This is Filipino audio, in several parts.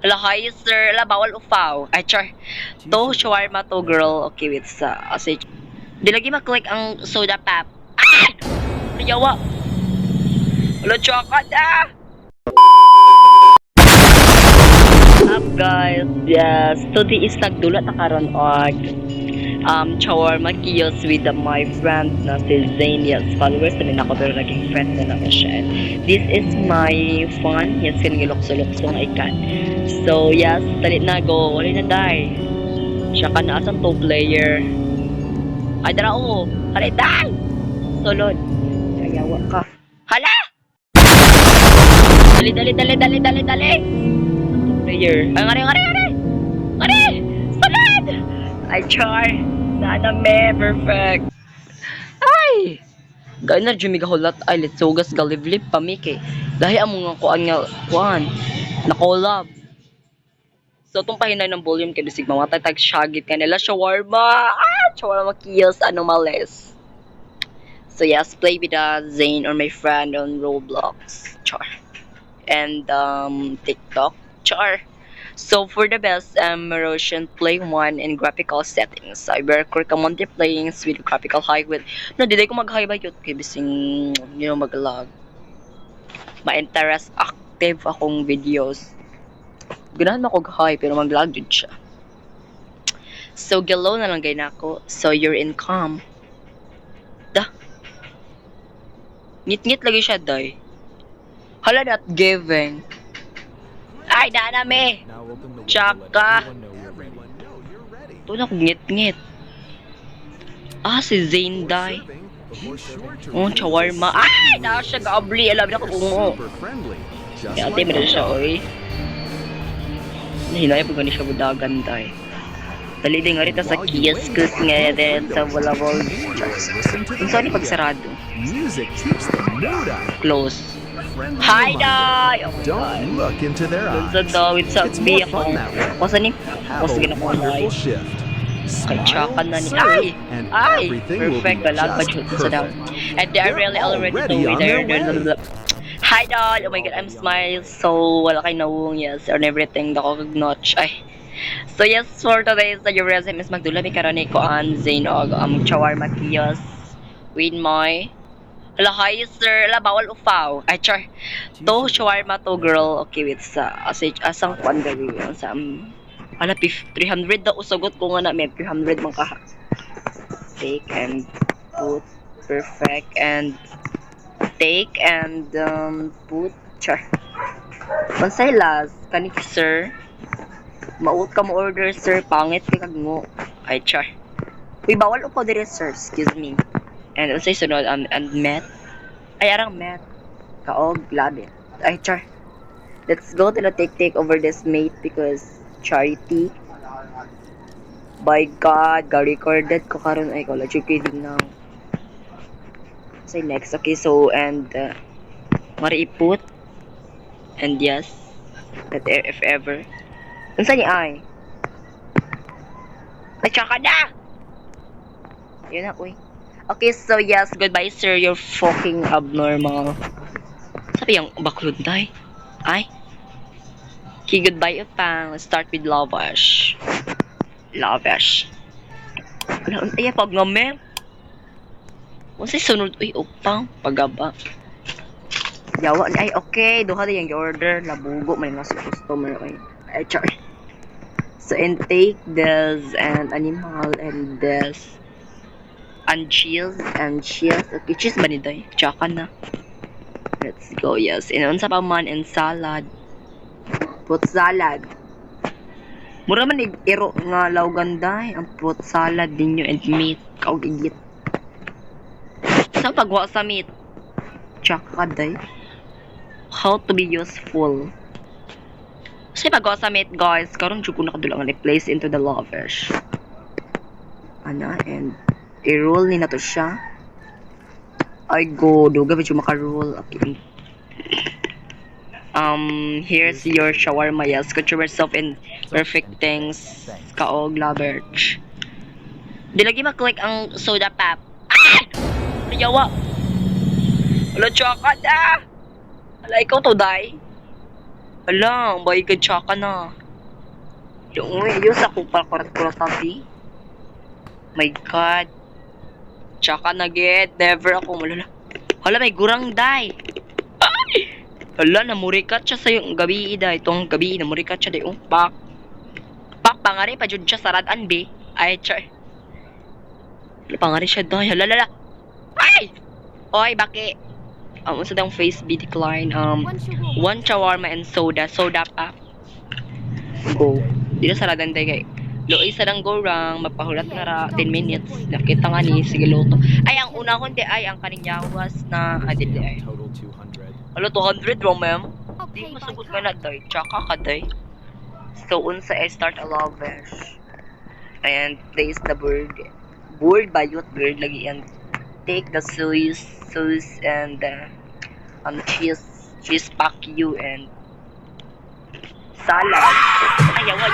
Hala, hi sir. Hala, bawal ufaw. Ay, char. To, shawarma to, girl. Okay, wait sa... Kasi, di lagi maklik ang soda pop. Ay! Nayawa. Hala, chocolate ah! Up guys, yes. Today is nagdulat na karon og shawarma kiosk with my friend na si Zane. Yes, followers na rin ako pero naging friend na naman siya. This is my fun. Yes, kinigilokso-lokso nga ikan. So yes, talit na go. Wala na die. Siya ka na asang two player. Ay, dara o. Halit die! Sulod. Kayawa ka. Hala! Dali, dali, dali, dali, dali, dali! Two player. Ay, ngari, ngari, ngari! Ngari! Sulod! Ay, char. Sana me, perfect. Ay! Gaya na Jimmy gahulat ay litsugas galivlip pamike. Dahil ang mga kuan nga kuan na collab. So itong pahinay ng volume kay bisig mamatay tag shagit kanila shawarma. Shawarma kiosk anomalies. So yes, play with Zane or my friend on Roblox. Char. And TikTok. Char. So for the best Roshan play one in graphical settings. I will recommend the playing with graphical high with no di ko mag-high ba yun kay bising mag-lag. Ma-interest active akong videos. Ganahan ako high pero mag-lag jud siya. So galaw na lang gay nako. So you're in calm. Da. Ngit-ngit lagi siya day. Hala that giving. Ay, dana me. Tsaka. Ito na kong ngit-ngit. Si Zane Day. Oh, shawarma. Ay, na siya gabli. Alam na ko kung kaya ate mo na siya, oy. Nahinay po gani siya budagan, Day. Dali din nga rin sa kiosk nga din sa walawal. Kung saan pagsarado? Close. Hi, Day! Oh my God. Don't look into their eyes. Doon sa daw, it's a B ako. Ako sa ni? Ako sa gina ko na Kantsakan na ni. Ay! Perfect. Galag pa dyan sa daw. And they're really already so there. Hi, Doll! Oh my God, I'm smile. So, wala kay nawong, yes. On everything. Dako kag notch. Ay. So, yes, for today's your resume is magdula mi karani ko an Zane og shawarma kiosk with my hala, hi sir. Hala, bawal ufaw. Ay, char. To, shawarma to, girl. Okay, wait sa asang kuan gawin yun sa hala, 300 daw usagot ko nga na may 300 man ka. Take and put. Perfect. And take and put. Char. Pansay last. Kanik, sir. Maut ka mo order, sir. Pangit kay kag mo. Ay, char. Uy, bawal upaw dire, sir. Excuse me. And unsay sunod and met. Ay, arang met. Kaog, labit. Ay, char. Let's go to the take over this mate because charity. By God, ga-recorded ko karon ay ko. Like, you kidding now. Say next. Okay, so, and, mari iput. And yes. That if ever. Unsa ni ay? Ay, tsaka na! Yun na, uy. Okay, so yes, goodbye sir, you're fucking abnormal. Sabi yung baklod day. Ay. Okay, goodbye upang. Let's start with Lavash. Lavash. Ay, pag namin. Kung sa'y sunod, uy, upang. Pagaba. Yawa, ay, okay. Duha na yung order. Labugo, may nasa customer. Ay, char. So, intake this and animal and this. And cheese. Okay, cheese ba ni day? Tsaka na. Let's go, yes. And unsa pa man and salad. Fruit salad. Mura man iro nga lawgan day. Ang fruit salad ninyo and meat. Kaog igit. Sa pagwa sa meat. Tsaka day. How to be useful. Sa pagwa sa meat, guys. Karon jud ko nakadulang replace into the lavish. Ana and i-roll ni na to siya. Ay go, duga medyo maka-roll. Okay. Here's your shawarma. Yes, cut yourself in perfect things. Kaog, laberch. Di lagi maklik ang soda pop. Ay! Nayawa. Wala chocolate ah! Wala ikaw to, day. Hala, ang bay ka tsaka na. Yung sa kupal kurat-kurat tabi. My God. Tsaka na get. Never ako malala. Hala, may gurang day. Ay! Hala, namurikat siya sa yung gabi day. Itong gabi, namurikat siya day. Pak. Pak, pangari pa dyan siya sa radaan, be. Ay, char. Hala, pangari siya day. Hala, lala. Ay! Oy, baki. Unsa daw face be decline. One shawarma and soda. Soda pa. Go. Dito sa radaan day, kay. Loy sa dang go wrong, magpahulat nga ra 10 minutes. Nakita nga ni sige luto. Ay ang una ko hindi ay ang kaninyawas na adili ay. Alo 200 wrong ma'am. Di masugot nga na day. Tsaka ka day. So unsa ay start a lovers. And place the bird. Bird bayot bird lagi and take the sauce and cheese pack you and salad. Ay, yawa.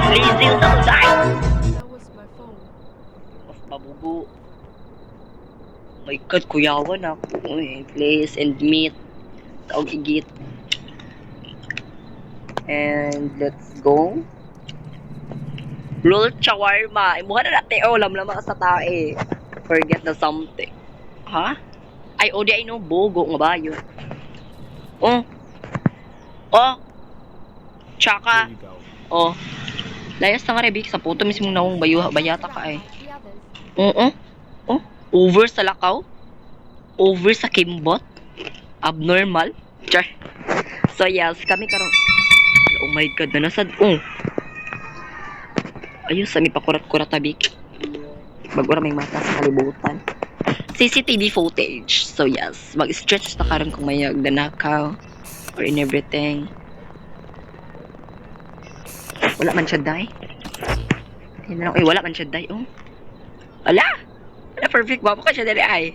Lazy na ko, dai! That was my phone. Mas mabugo. My God, kuyawan ako. Place and meat. Taog igit. And let's go. Roll shawarma. Imuha na natin. Oh, lamlama ka sa tae. Forget the something. Ha? Ay, o di ay no. Bogo nga ba yun? Oh. Tsaka. Oh. Layas na nga rebik sa puto mismo na akong bayata ka ay. Oo. Oh. Over sa lakaw. Over sa kimbot. Abnormal. Char. So yes, kami karong. Oh my God, na nasad. Oh. Ayos, sami pa kurat-kurat tabik. Bago may mata sa kalibutan. CCTV footage. So yes, mag-stretch na karon kung may nagdanakaw or in everything. Wala man siya day. Wala man siya day. Oh. Ala! Ala, perfect. Baba ka siya dali ay.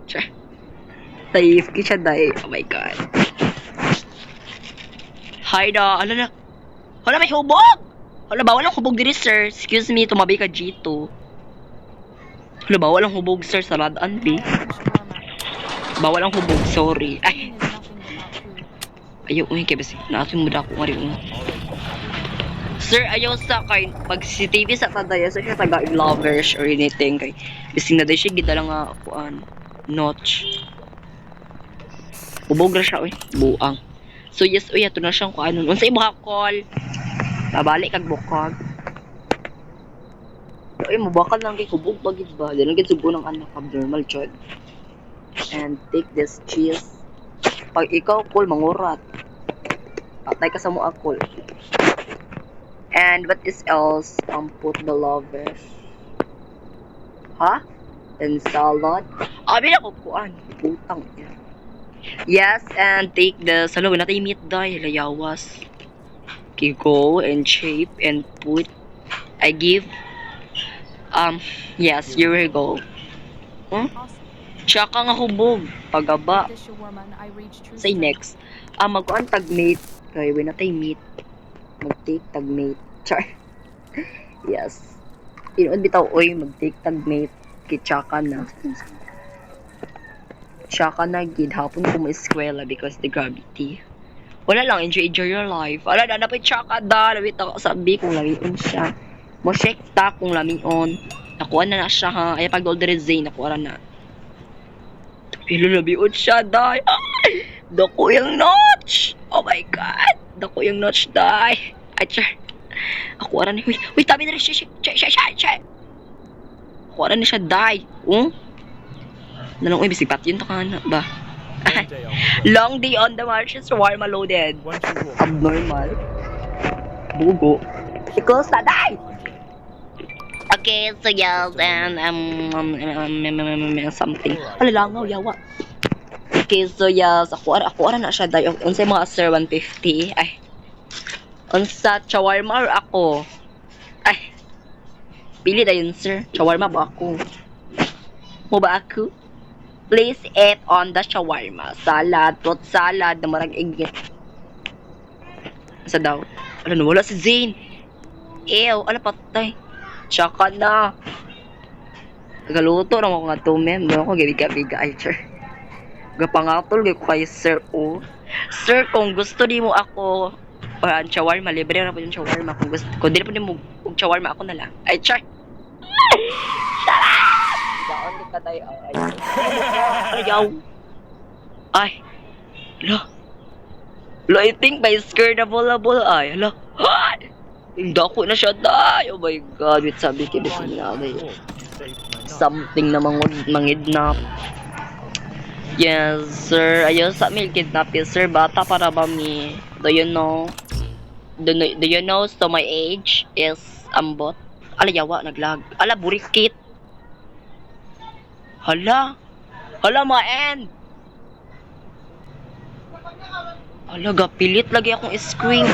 Siya. Safe ki siya day. Oh my God. Hi da. Ala. Hala, may hubog! Hala, bawal ang hubog diri, sir. Excuse me, tumabi ka G2. Hala, bawal ang hubog, sir, sa radaan, B. Bawal ang hubog, sorry. Ay. Ayaw, kaya basi. Naasin mo na ako, ngari mo. Sir, ayaw sa kay pag-CCTV sa tadaya, sir, siya taga-lovers or anything. Kay, bising na dahi siya, gita lang nga, notch. Hubog na siya, buang. So, yes, ito na siyang kuanon. Unsa imo call? Babalik kag bukag. Mabakal lang kay hubog bagid ba? Dili gid sugo ng anak abnormal child. And take this cheese. Pag ikaw call mangurat. Patay ka sa mo akol. And what is else? Put the lovers. Ha? And salad. Abi na ko kuan. Putang yan. Yes, and take the salaw natin meat dai layawas. Okay, go and shape and put. I give. Yes, here we go. Tsaka nga hubog. Pagaba. Say next. Mag-on tag-mate. Kaya wala tayo meat. Mag-take tag-mate. Char. Yes. Inoon bitaw, oy, mag-take tag-mate. Tsaka na. Tsaka na, gid. Hapon ko ma-eskwela because the gravity. Wala lang, enjoy your life. Wala na, napay tsaka da. Lawit ako sabi kung lamion siya. Mo-check ta kung lamion. Nakuha na siya ha. Ay, pag older Zane, nakuha na. Pero lamion siya, day. Ay! Dako yung notch! Oh my God! Dako yung notch, day. Ay, char. Nakuha na niya. Uy, tabi na rin siya. Nakuha na niya siya, day. Nanong, uy, bisipat yun. Taka na ba? Long day on the marches, shawarma loaded. Abnormal. Bugo. Because na, day! Okay, so yes, and something. Langaw, yawa. Okay, so yes, ako ara na siya dayo. Unsay mga sir 150? Ay. Unsa shawarma or ako? Ay. Pili dayon, sir. Shawarma ba ako? Mo ba ako? Place it on the shawarma. Salad, fruit salad na marag igit. Asa daw? Ano na wala si Zane? Ew, ala patay. Tsaka na. Nagaluto na ako nga to, ma'am. Doon ako gabiga-biga. Ay, sir. Gapangatol, gaya ko kayo, sir, oh. Sir, kung gusto di mo ako, shawarma, libre na po yung shawarma. Kung di na po mo kung shawarma, ako na lang. Ay, char! Daon ka tayo. Ayaw. Ay. Hala. Hala, I think may skirt na volable. Ay, hala. Ay! Hindi ako na siya, day. Oh my God. Wait, sabi ko, bisa na something na mangidnap. Yes, sir. Ayun sa mil kidnap yun, sir. Bata para ba mi? Do you know? Do you know so my age is ambot? Ala, yawa, naglag. Ala, burikit. Hala. Hala, ma-end. Hala, gapilit lagi akong screen.